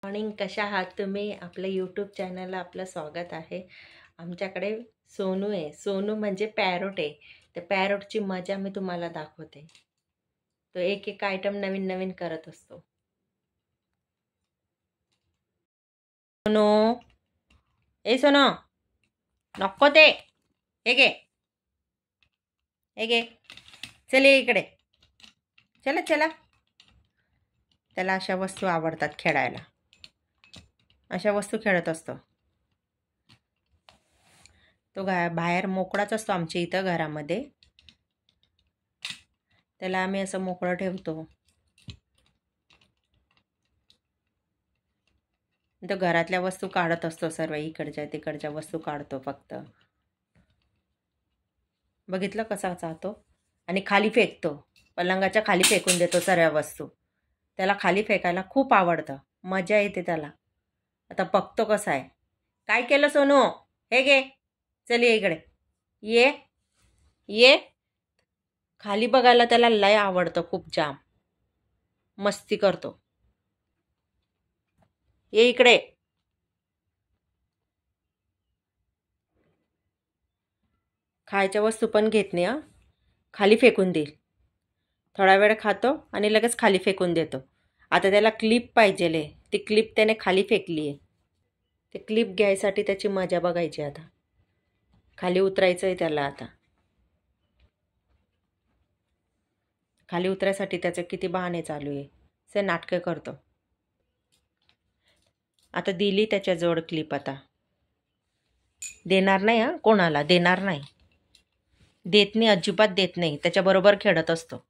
Morning, कशा आहात तुम्ही? आपल्या यूट्यूब चॅनलला आपलं स्वागत आहे. आमच्याकडे सोनू आहे. सोनू म्हणजे पॅरोट आहे. त्या पॅरोटची मजा मी तुम्हाला दाखवते. तो एक एक आयटम नवीन नवीन करत असतो. सोनू, ए सोनू, नको ते. हे घे, हे घे. चल ये इकडे. चला चला. त्याला अशा वस्तू आवडतात खेळायला. अशा वस्तू खेळत असतो. तो बाहेर मोकळाच असतो आमच्या इथं घरामध्ये. त्याला आम्ही असं मोकळं ठेवतो. तो घरातल्या वस्तू काढत असतो, सर्व इकडच्या तिकडच्या वस्तू काढतो फक्त. बघितलं कसा जातो आणि खाली फेकतो. पलंगाच्या खाली फेकून देतो सर्व वस्तू. त्याला खाली फेकायला खूप आवडतं, मजा येते त्याला. आता बघतो कसा आहे. काय केलं सोनू? हे घे, चल ये इकडे. ये ये. खाली बघायला त्याला लय आवडतं, खूप जाम मस्ती करतो. ये इकडे. खायच्या वस्तू पण घेत नाही, खाली फेकून देईल. थोडा वेळ खातो आणि लगेच खाली फेकून देतो. आता त्याला क्लिप पाहिजे. ती क्लिप त्याने खाली फेकली आहे. ते क्लिप घ्यायसाठी त्याची मजा बघायची. आता खाली उतरायचं आहे त्याला. आता खाली उतरायसाठी त्याचे किती बहाणे चालू आहे. से नाटकं करतो. आता दिली त्याच्याजवळ क्लिप. आता देणार नाही, कोणाला देणार नाही. देत नाही, अजिबात देत नाही. त्याच्याबरोबर खेळत असतो.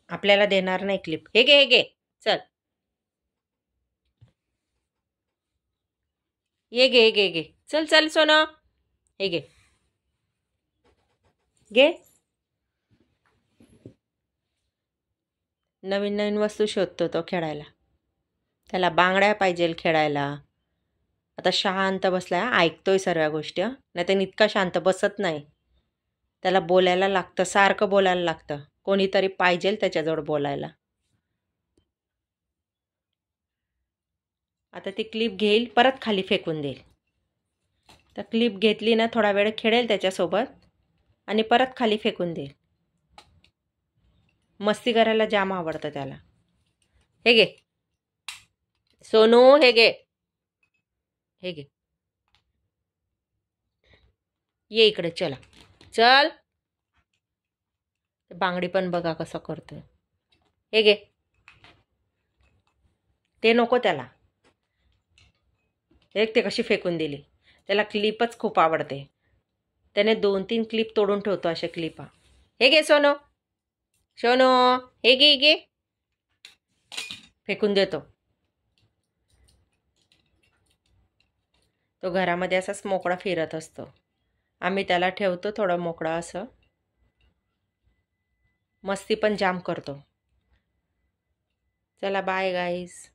आपल्याला देणार नाही क्लिप. हे घे, हे घे, चल ये घे, हे घे, घे, चल चल सोना. हे घे, घे. नवीन नवीन वस्तू शोधतो तो खेळायला. त्याला बांगड्या पाहिजे खेळायला. आता शांत बसलाय, ऐकतोय सर्व गोष्टी. नाही तर इतका शांत बसत नाही. त्याला बोलायला लागतं, सारखं बोलायला लागतं. कोणीतरी पाहिजे त्याच्याजवळ बोलायला. आता ती क्लिप घेईल, परत खाली फेकून देईल. तर क्लिप घेतली ना, थोडा वेळ खेळेल त्याच्यासोबत आणि परत खाली फेकून देईल. मस्ती करायला जाम आवडतं त्याला. हे घे सोनू, हे घे, हे घे. ये इकडे, चला चल. बांगडी पण बघा कसं करतोय. हे घे. ते नको त्याला. एक ते कशी फेकून दिली. त्याला क्लिपच खूप आवडते. त्याने 2-3 क्लिप तोडून ठेवतो, अशा क्लिपा. हे घे सोनू, सोनू, हे घे, घे. फेकून देतो. तो घरामध्ये असाच मोकळा फिरत असतो. आम्ही त्याला ठेवतो थोडा मोकळा असं. मस्ती पण जाम करतो. चला बाय गाईस.